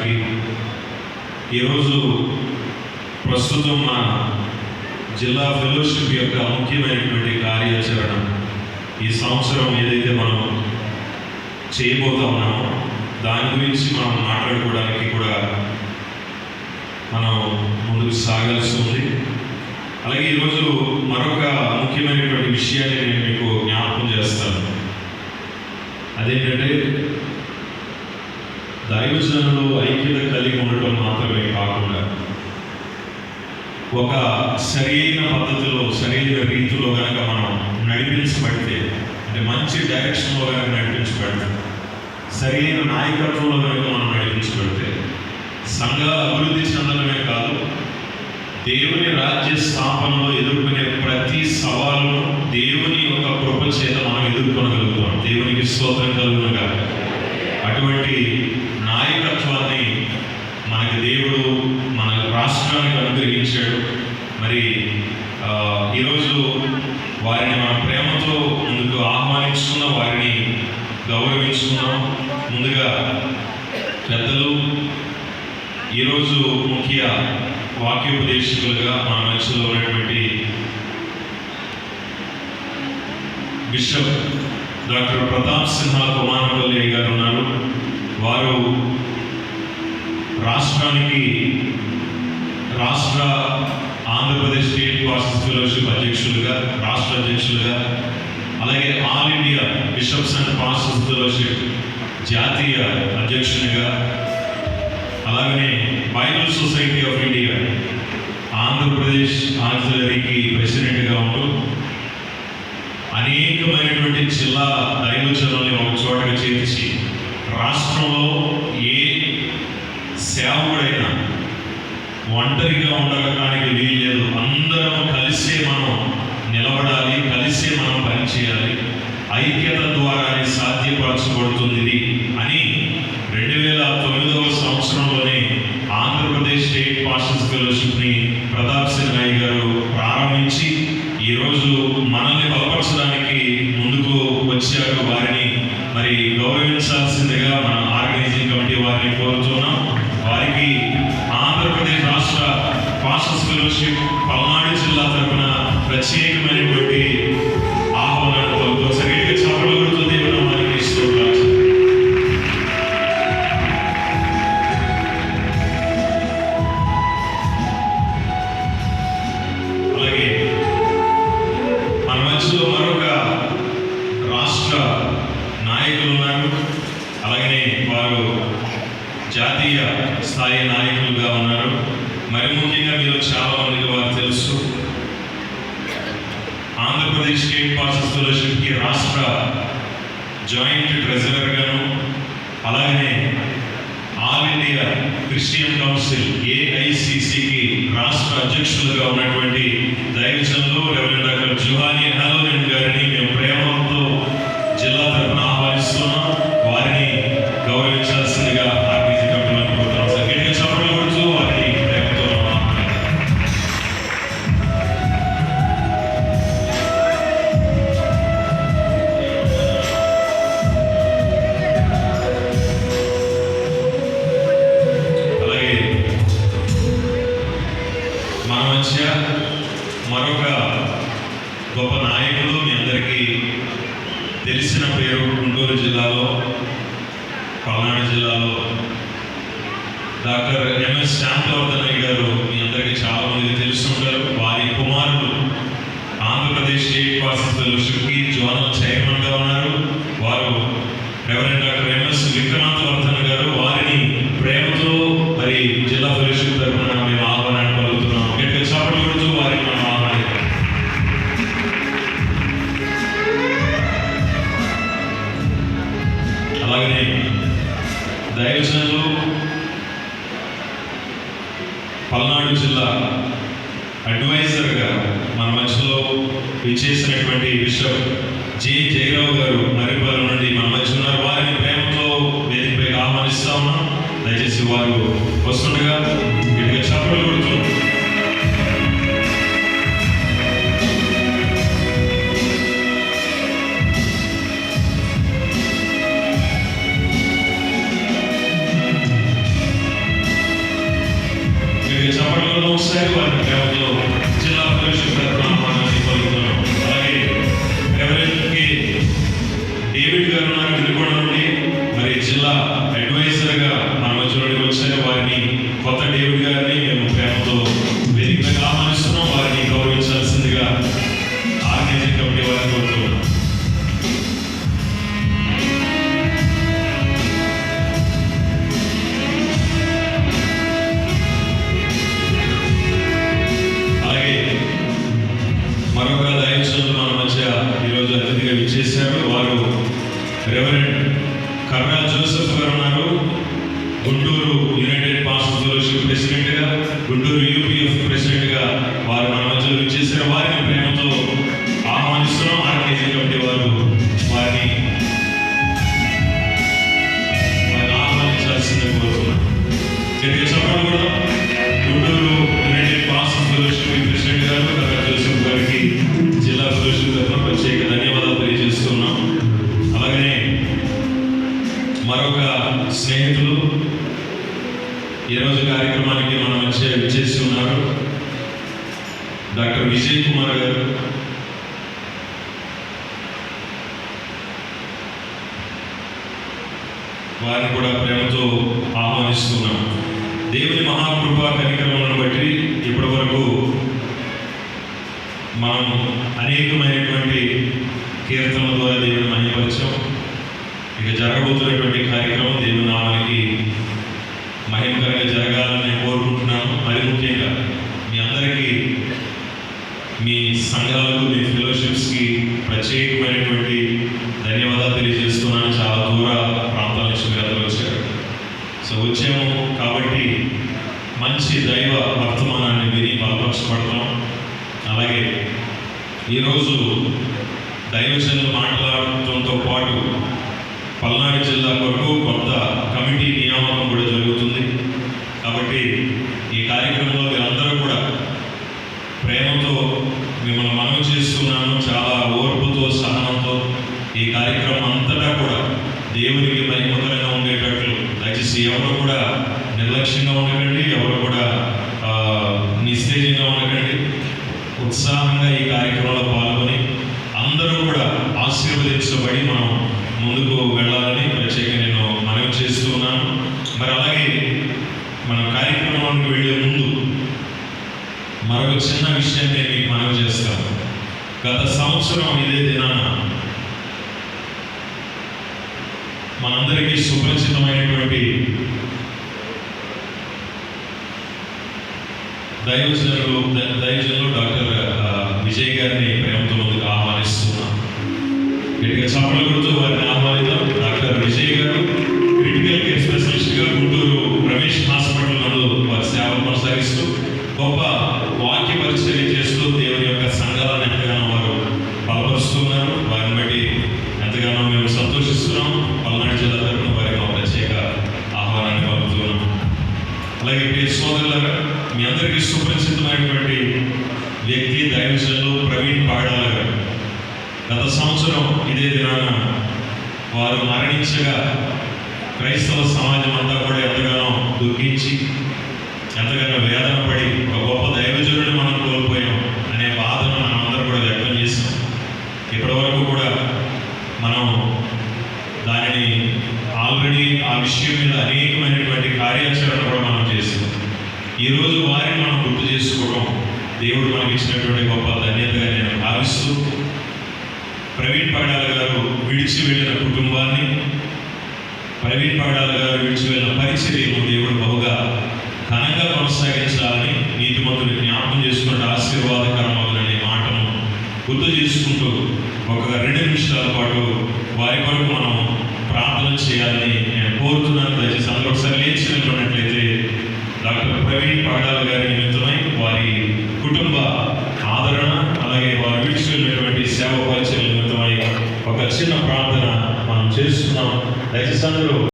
గారికి, ఈరోజు ప్రస్తుతం మన జిల్లా ఫెలోషిప్ యొక్క ముఖ్యమైనటువంటి కార్యాచరణ ఈ సంవత్సరం ఏదైతే మనం చేయబోతా ఉన్నామో దాని గురించి మనం మాట్లాడుకోవడానికి కూడా మనం ముందుకు సాగాల్సి ఉంది. అలాగే ఈరోజు మరొక ముఖ్యమైనటువంటి విషయాన్ని నేను మీకు జ్ఞాపకం చేస్తాను. అదేంటంటే దైవజనులు ఐక్యత కలిగి ఉండటం మాత్రమే కాకుండా ఒక సరైన పద్ధతిలో సరైన రీతిలో కనుక మనం నడిపించబడితే, అంటే మంచి డైరెక్షన్లో కనుక నడిపించబడితే, సరైన నాయకత్వంలో కనుక మనం నడిపించబడితే సంఘాల అభివృద్ధి చెందడమే కాదు, దేవుని రాజ్య స్థాపనలో ఎదుర్కొనే ప్రతి సవాలును దేవుని యొక్క కృప చేత మనం ఎదుర్కొనగలుగుతాం. దేవునికి స్తోత్రం కలుగునుగా. అటువంటి నాయకత్వాన్ని మనకి దేవుడు మన రాష్ట్రానికి అనుగ్రహించాడు. మరి ఈరోజు వారిని మన ప్రేమతో ముందుకు ఆహ్వానించుకున్నాం, వారిని గౌరవించుకున్నాం. ముందుగా పెద్దలు ఈరోజు ముఖ్య వాక్యోపదేశకులుగా మన మధ్యలో ఉన్నటువంటి బిషప్ డాక్టర్ ప్రతాప్ సింహ కుమారపల్లి గారు ఉన్నారు. వారు రాష్ట్ర ఆంధ్రప్రదేశ్ స్టేట్ పాస్టర్స్ ఫెలోషిప్ అధ్యక్షులుగా, రాష్ట్ర అధ్యక్షులుగా, అలాగే all India bishops and pastors fellowship జాతీయ అధ్యక్షునిగా, అలాగనే Bible society of India Andhra Pradesh ఆక్సిలరీకి ప్రెసిడెంట్గా ఉంటూ అనేకమైనటువంటి జిల్లా దైవజనుల్ని ఒక చోటగా చేర్చి రాష్ట్రంలో ఏ సేవకుడైనా ఒంటరిగా ఉండడానికి వీల్లేదు, అందరం కలిసే మనం నిలబడాలి, కలిసే మనం పనిచేయాలి, ఐక్యత ద్వారానే సాధ్యపరచబడుతుంది అని 2009వ సంవత్సరంలోనే ఆంధ్రప్రదేశ్ స్టేట్ పాస్టర్స్ ఫెలోషిప్ని ప్రతాప్ సింహయ్య గారు ప్రారంభించి ఈరోజు మనల్ని బలపరచడానికి ముందుకు వచ్చారు. వారిని మరి గౌరవించాల్సిందిగా మన ఆర్గనైజింగ్ కమిటీ వారిని కోరుతున్నాం. వారికి ఆంధ్రప్రదేశ్ రాష్ట్ర పాస్టర్స్ ఫెలోషిప్ పల్నాడు జిల్లా తరఫున ప్రత్యేకమైనటువంటి ఆహ్వానాన్ని పలుకుతూ సరిగ్గా చప్పట్లు దేవుడు మనకి ఇస్తున్నారు. అలాగే మన మధ్యలో మరొక రాష్ట్ర నాయకులు ఉన్నారు. అలాగనే వారు జాతీయ స్థాయి నాయకులుగా ఉన్నారు. మరి ముఖ్యంగా మీరు చాలా మందికి వారు తెలుసు. ఆంధ్రప్రదేశ్ స్టేట్ పాస్టర్స్ ఫెలోషిప్కి రాష్ట్ర జాయింట్ ట్రెజరర్గాను, అలాగనే ఆల్ ఇండియా క్రిస్టియన్ కౌన్సిల్ AICCకి రాష్ట్ర అధ్యక్షులుగా ఉన్నటువంటి దైవజనులు రెవరెండ్ డాక్టర్ జుహాని హలోరెన్ గారిని మేము ప్రేమతో జిల్లా తరఫున ఆహ్వానిస్తున్నాం. వారిని గౌరవించాల్సిందిగా ఆర్గనైజింగ్ కమిటీ కోరుతున్నాం. సార్ గట్టిగా చప్పట్లు కొడుతూ వారిని ప్రేమతో అలాగే మన మధ్య మరొక గొప్ప నాయకులు, మీ అందరికీ తెలిసిన పేరు, గుంటూరు జిల్లాలో, పల్నాడు జిల్లాలో డాక్టర్ MS శాంతవర్ధనయ్య గారు మీ అందరికీ చాలా మందికి తెలుసుంటారు. వారి కుమారుడు ఆంధ్రప్రదేశ్ స్టేట్ పాస్టర్స్ ఫెలోషిప్కి జోనల్ చైర్మన్గా ఉన్నారు. వారు రెవరెండ్ డాక్టర్ MS విక్రమాంతవర్ధన్ గారు. వారిని ప్రేమతో మరి జిల్లా ఫెలోషిప్ తరఫున మేము ఆహ్వానాన్ని పలుకుతున్నాం. గట్టిగా చప్పట్లు కొడుతూ వారిని మనం ఆహ్వానిస్తాం. అలాగనే దైవజనులు పల్నాడు జిల్లా అడ్వైజర్గా మన మధ్యలో విచ్చేసినటువంటి బిషప్ జి జయరావు గారు మరిపాలెం నుండి మన మధ్య ఉన్నారు. వారిని ప్రేమతో వేదికపై ఆహ్వానిస్తా ఉన్నాం. దయచేసి వారు వస్తుండగా గట్టిగా చప్పట్లు కొడుతున్నాం. ఒకసారి వారిని ప్రేమతో జిల్లా ఫెలోషిప్ తరఫున ఆహ్వానాన్ని పలుకుతున్నాం. అలాగే రెవరెండ్ కే డేవిడ్ గారు ఉన్నారు వినుకొండ నుండి, మరి జిల్లా అడ్వైజర్గా మన మధ్యలోకి వచ్చారు. వారిని కొత్త డేవిడ్ గారిని మేము ప్రేమతో వేదికగా ఆహ్వానిస్తున్నాం. వారిని గౌరవించాల్సిందిగా ఆర్గనైజింగ్ కమిటీ వారిని కోరుతున్నాం. మరొక దైవజనులు మన మధ్య ఈరోజు అతిథిగా విచ్చేశారు. వారు రెవరెండ్ కర్రా జోసెఫ్ గారు ఉన్నారు. గుంటూరు యునైటెడ్ పాస్టర్స్ ఫెలోషిప్ ప్రెసిడెంట్గా, గుంటూరు యూపీఎఫ్ ప్రెసిడెంట్గా వారు మన మధ్యలో విచ్చేశారు. వారిని ప్రేమతో ఆహ్వానిస్తున్నాం. ఆర్గనైజింగ్ కమిటీ వారు వారిని ఆహ్వానించాల్సిందిగా కోరుతున్నాం. చెప్పడం కూడా Guntur United pastors fellowship president గారు కర్రా జోసెఫ్ గారికి జిల్లా ఫెలోషిప్ తరఫున ప్రత్యేక ధన్యవాదాలు తెలియజేస్తున్నాం. అలాగనే మరొక స్నేహితులు ఈరోజు కార్యక్రమానికి మన మధ్య విచ్చేసి ఉన్నారు. డాక్టర్ విజయ్ కుమార్ గారు. వారిని కూడా ప్రేమతో ఆహ్వానిస్తున్నాం. దేవుని మహాకృప కనికరములను బట్టి ఇప్పటి వరకు మనం అనేకమైనటువంటి కీర్తనల ద్వారా దేవుని మహిమపరిచాం. ఇక జరగబోతున్నటువంటి కార్యక్రమం దేవుని నామానికి మహిమకరంగా జరగాలని నేను కోరుకుంటున్నాను. మరి ముఖ్యంగా మీ అందరికీ, మీ సంఘాలకు, మీ ఫెలోషిప్స్కి ప్రత్యేకమైనటువంటి ధన్యవాదాలు తెలియజేస్తున్నాను. చాలా దూర ప్రాంతాల నుంచి మీరు అందరూ వచ్చారు. సో వచ్చాము కాబట్టి మంచి దైవ వర్తమానాన్ని విని బలపరచబడతాం. అలాగే ఈరోజు దైవజనులు మాట్లాడటంతో పాటు పల్నాడు జిల్లా కొరకు కొత్త కమిటీ నియామకం కూడా జరుగుతుంది. కాబట్టి ఈ కార్యక్రమంలో మీరందరూ కూడా ప్రేమతో మిమ్మల్ని మనవి చేస్తున్నాను. చాలా ఓర్పుతో, సహనంతో ఈ కార్యక్రమం అంతటా కూడా దేవునికి మహిమకరంగా ఉండేటట్లు దయచేసి ఎవరు కూడా నిర్లక్ష్యంగా ఉండకండి, ఎవరు కూడా నిస్తేజంగా ఉండకండి. ఉత్సాహంగా ఈ కార్యక్రమంలో పాల్గొని అందరూ కూడా ఆశీర్వదించబడి మనం ముందుకు వెళ్ళాలని ప్రత్యేకంగా నేను మనవి చేస్తున్నాను. మరి అలాగే మన కార్యక్రమానికి వెళ్ళే ముందు మరొక చిన్న విషయాన్ని నేను మీకు మనవి చేస్తాను. గత సంవత్సరం ఇదే దినాన మనందరికీ సుపరిచితమైనటువంటి దైవజనులు డాక్టర్ విజయ్ గారిని ప్రేమతో ముందుకు ఆహ్వానిస్తున్నాం. గట్టిగా చప్పట్లు కొడుతూ వారిని ఆహ్వానిద్దాం. డాక్టర్ విజయ్ గారు క్రిటికల్ కేర్ స్పెషలిస్ట్గా గుంటూరు రమేష్ హాస్పిటల్ నందు వారి సేవలు కొనసాగిస్తూ గొప్ప వాక్య పరిచర్య చేస్తూ దేవుని యొక్క సంఘాలను ఎంతగానో వారు బలపరుస్తున్నారు. వారిని బట్టి ఎంతగానో మేము సంతోషిస్తున్నాం. పల్నాడు జిల్లా తరఫున వారికి ఒక ప్రత్యేక ఆహ్వానాన్ని పలుకుతున్నాం. అలాగే ప్రియ సోదరులారా, మీ అందరికీ సుపరిచితమైనటువంటి వ్యక్తి దైవజనులు ప్రవీణ్ పాడాల గారు. గత సంవత్సరం ఇదే దినాన వారు మరణించగా క్రైస్తవ సమాజం అంతా కూడా ఎంతగానో దుఃఖించి, ఎంతగానో వేదన పడి ఒక గొప్ప దైవజనుడిని మనం కోల్పోయాం అనే బాధను మనం అందరూ కూడా వ్యక్తం చేస్తాం. ఇప్పటి వరకు కూడా మనం దానిని ఆల్రెడీ ఆ విషయం మీద అనేకమైనటువంటి కార్యాచరణ కూడా మనం చేస్తాం. ఈరోజు వారిని మనం గుర్తు చేసుకోవడం దేవుడు మనకి ఇచ్చినటువంటి గొప్ప ధన్యతగా నేను భావిస్తూ, ప్రవీణ్ పగడాల గారు విడిచి వెళ్ళిన కుటుంబాన్ని, ప్రవీణ్ పగడాల గారు విడిచి వెళ్ళిన పరిచర్యను దేవుడు బహుగా ఘనంగా కొనసాగించాలని నీతిమంతుని జ్ఞాపకం చేసుకున్న ఆశీర్వాదకరమవుననే మాటను గుర్తు చేసుకుంటూ ఒక 2 నిమిషాల పాటు వారి కొరకు మనం ప్రార్థన చేయాలని నేను కోరుతున్నాను. దయచేసి అందరూ ఒకసారి లేచి నిలబడినట్లయితే డాక్టర్ ప్రవీణ్ పగడాల గారి నిమిత్తమై, వారి కుటుంబ ఆదరణ, అలాగే వారు విడిచి వెళ్ళినటువంటి సేవ పరిచర్యల నిమిత్తమై ఒక చిన్న ప్రార్థన మనం చేస్తున్నాం. దయచేసి అందరూ